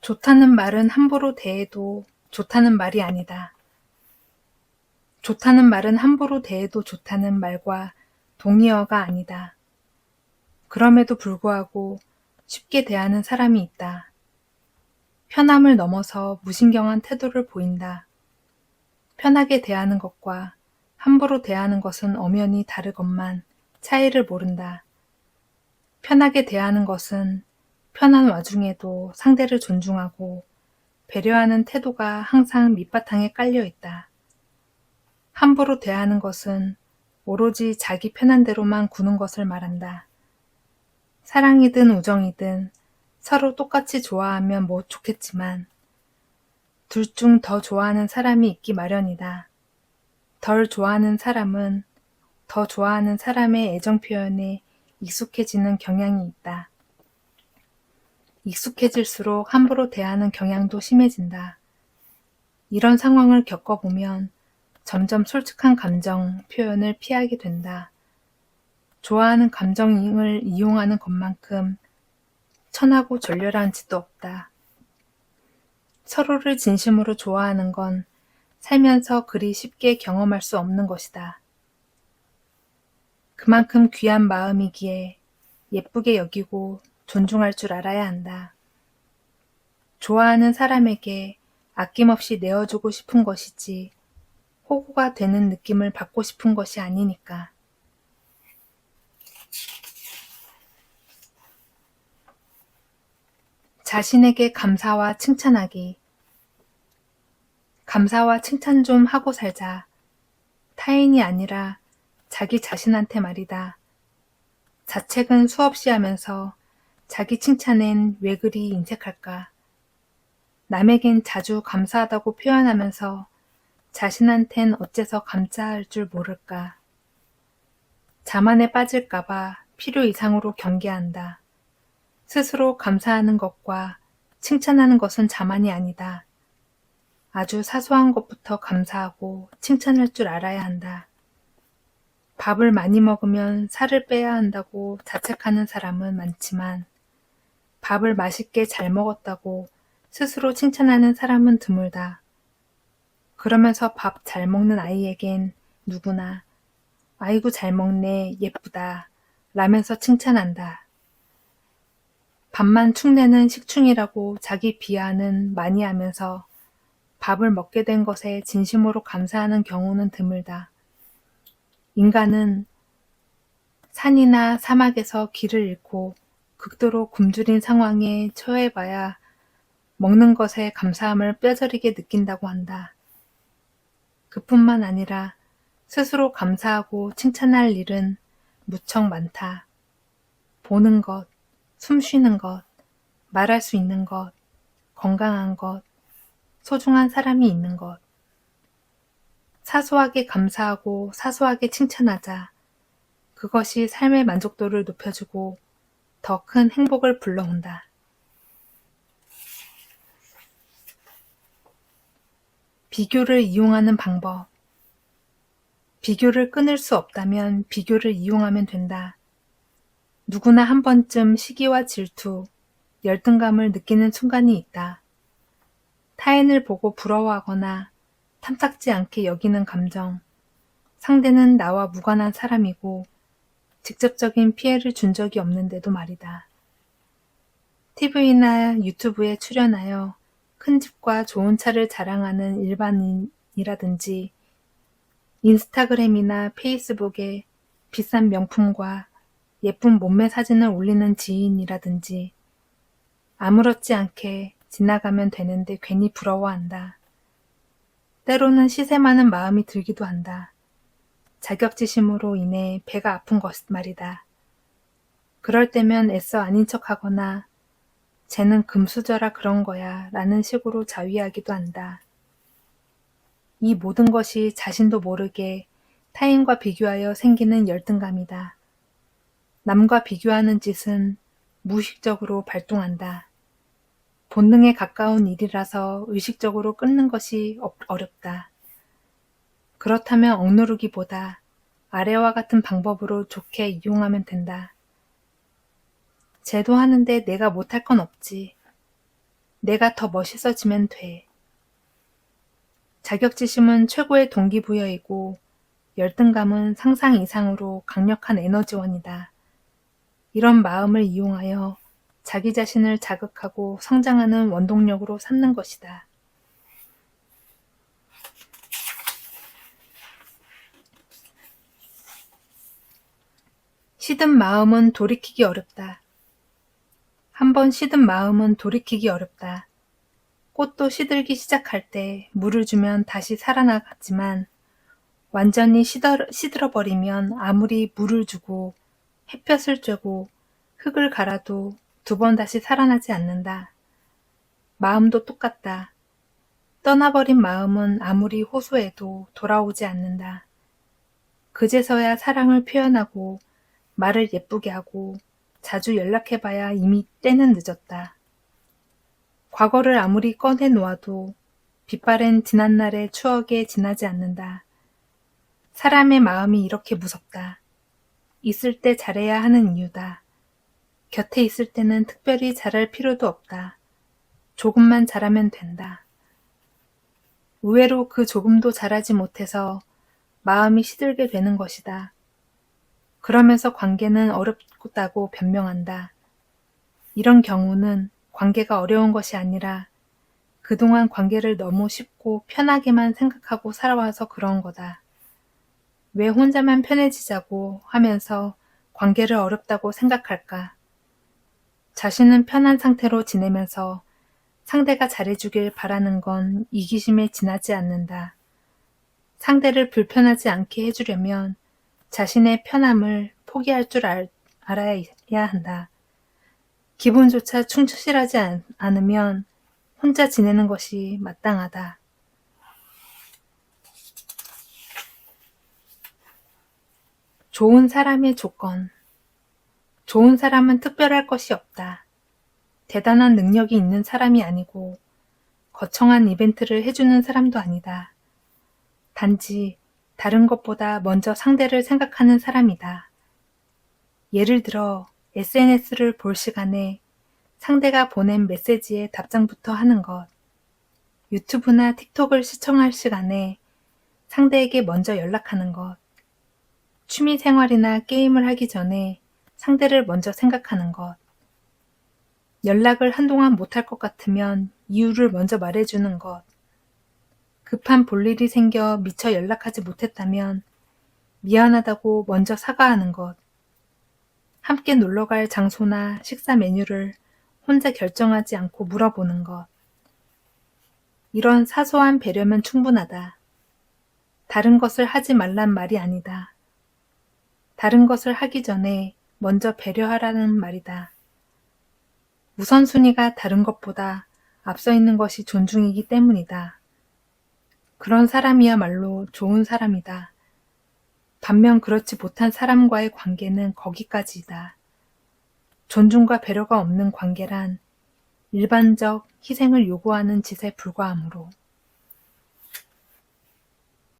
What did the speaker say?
좋다는 말은 함부로 대해도 좋다는 말이 아니다. 좋다는 말은 함부로 대해도 좋다는 말과 동의어가 아니다. 그럼에도 불구하고 쉽게 대하는 사람이 있다. 편함을 넘어서 무신경한 태도를 보인다. 편하게 대하는 것과 함부로 대하는 것은 엄연히 다르건만 차이를 모른다. 편하게 대하는 것은 편한 와중에도 상대를 존중하고 배려하는 태도가 항상 밑바탕에 깔려 있다. 함부로 대하는 것은 오로지 자기 편한 대로만 구는 것을 말한다. 사랑이든 우정이든 서로 똑같이 좋아하면 뭐 좋겠지만 둘 중 더 좋아하는 사람이 있기 마련이다. 덜 좋아하는 사람은 더 좋아하는 사람의 애정 표현에 익숙해지는 경향이 있다. 익숙해질수록 함부로 대하는 경향도 심해진다. 이런 상황을 겪어보면 점점 솔직한 감정 표현을 피하게 된다. 좋아하는 감정을 이용하는 것만큼 천하고 졸렬한 짓도 없다. 서로를 진심으로 좋아하는 건 살면서 그리 쉽게 경험할 수 없는 것이다. 그만큼 귀한 마음이기에 예쁘게 여기고 존중할 줄 알아야 한다. 좋아하는 사람에게 아낌없이 내어주고 싶은 것이지 호구가 되는 느낌을 받고 싶은 것이 아니니까. 자신에게 감사와 칭찬하기. 감사와 칭찬 좀 하고 살자. 타인이 아니라 자기 자신한테 말이다. 자책은 수없이 하면서 자기 칭찬엔 왜 그리 인색할까? 남에겐 자주 감사하다고 표현하면서 자신한텐 어째서 감사할 줄 모를까? 자만에 빠질까봐 필요 이상으로 경계한다. 스스로 감사하는 것과 칭찬하는 것은 자만이 아니다. 아주 사소한 것부터 감사하고 칭찬할 줄 알아야 한다. 밥을 많이 먹으면 살을 빼야 한다고 자책하는 사람은 많지만 밥을 맛있게 잘 먹었다고 스스로 칭찬하는 사람은 드물다. 그러면서 밥 잘 먹는 아이에겐 누구나 아이고 잘 먹네, 예쁘다 라면서 칭찬한다. 밥만 축내는 식충이라고 자기 비하는 많이 하면서 밥을 먹게 된 것에 진심으로 감사하는 경우는 드물다. 인간은 산이나 사막에서 길을 잃고 극도로 굶주린 상황에 처해봐야 먹는 것에 감사함을 뼈저리게 느낀다고 한다. 그뿐만 아니라 스스로 감사하고 칭찬할 일은 무척 많다. 보는 것, 숨 쉬는 것, 말할 수 있는 것, 건강한 것, 소중한 사람이 있는 것. 사소하게 감사하고 사소하게 칭찬하자. 그것이 삶의 만족도를 높여주고 더 큰 행복을 불러온다. 비교를 이용하는 방법. 비교를 끊을 수 없다면 비교를 이용하면 된다. 누구나 한 번쯤 시기와 질투, 열등감을 느끼는 순간이 있다. 타인을 보고 부러워하거나 탐탁지 않게 여기는 감정. 상대는 나와 무관한 사람이고 직접적인 피해를 준 적이 없는데도 말이다. TV나 유튜브에 출연하여 큰 집과 좋은 차를 자랑하는 일반인이라든지 인스타그램이나 페이스북에 비싼 명품과 예쁜 몸매 사진을 올리는 지인이라든지 아무렇지 않게 지나가면 되는데 괜히 부러워한다. 때로는 시세 많은 마음이 들기도 한다. 자격지심으로 인해 배가 아픈 것 말이다. 그럴 때면 애써 아닌 척하거나 쟤는 금수저라 그런 거야 라는 식으로 자위하기도 한다. 이 모든 것이 자신도 모르게 타인과 비교하여 생기는 열등감이다. 남과 비교하는 짓은 무의식적으로 발동한다. 본능에 가까운 일이라서 의식적으로 끊는 것이 어렵다. 그렇다면 억누르기보다 아래와 같은 방법으로 좋게 이용하면 된다. 쟤도 하는데 내가 못할 건 없지. 내가 더 멋있어지면 돼. 자격지심은 최고의 동기부여이고 열등감은 상상 이상으로 강력한 에너지원이다. 이런 마음을 이용하여 자기 자신을 자극하고 성장하는 원동력으로 삼는 것이다. 시든 마음은 돌이키기 어렵다. 한번 시든 마음은 돌이키기 어렵다. 꽃도 시들기 시작할 때 물을 주면 다시 살아나갔지만 완전히 시들어버리면 아무리 물을 주고 햇볕을 쬐고 흙을 갈아도 두 번 다시 살아나지 않는다. 마음도 똑같다. 떠나버린 마음은 아무리 호소해도 돌아오지 않는다. 그제서야 사랑을 표현하고 말을 예쁘게 하고 자주 연락해봐야 이미 때는 늦었다. 과거를 아무리 꺼내놓아도 빛바랜 지난날의 추억에 지나지 않는다. 사람의 마음이 이렇게 무섭다. 있을 때 잘해야 하는 이유다. 곁에 있을 때는 특별히 잘할 필요도 없다. 조금만 잘하면 된다. 의외로 그 조금도 잘하지 못해서 마음이 시들게 되는 것이다. 그러면서 관계는 어렵다고 변명한다. 이런 경우는 관계가 어려운 것이 아니라 그동안 관계를 너무 쉽고 편하게만 생각하고 살아와서 그런 거다. 왜 혼자만 편해지자고 하면서 관계를 어렵다고 생각할까? 자신은 편한 상태로 지내면서 상대가 잘해주길 바라는 건 이기심에 지나지 않는다. 상대를 불편하지 않게 해주려면 자신의 편함을 포기할 줄 알아야 한다. 기분조차 충실하지 않으면 혼자 지내는 것이 마땅하다. 좋은 사람의 조건. 좋은 사람은 특별할 것이 없다. 대단한 능력이 있는 사람이 아니고 거창한 이벤트를 해주는 사람도 아니다. 단지 다른 것보다 먼저 상대를 생각하는 사람이다. 예를 들어 SNS를 볼 시간에 상대가 보낸 메시지에 답장부터 하는 것, 유튜브나 틱톡을 시청할 시간에 상대에게 먼저 연락하는 것, 취미 생활이나 게임을 하기 전에 상대를 먼저 생각하는 것, 연락을 한동안 못할 것 같으면 이유를 먼저 말해주는 것, 급한 볼일이 생겨 미처 연락하지 못했다면 미안하다고 먼저 사과하는 것, 함께 놀러갈 장소나 식사 메뉴를 혼자 결정하지 않고 물어보는 것. 이런 사소한 배려면 충분하다. 다른 것을 하지 말란 말이 아니다. 다른 것을 하기 전에 먼저 배려하라는 말이다. 우선순위가 다른 것보다 앞서 있는 것이 존중이기 때문이다. 그런 사람이야말로 좋은 사람이다. 반면 그렇지 못한 사람과의 관계는 거기까지이다. 존중과 배려가 없는 관계란 일반적 희생을 요구하는 짓에 불과하므로.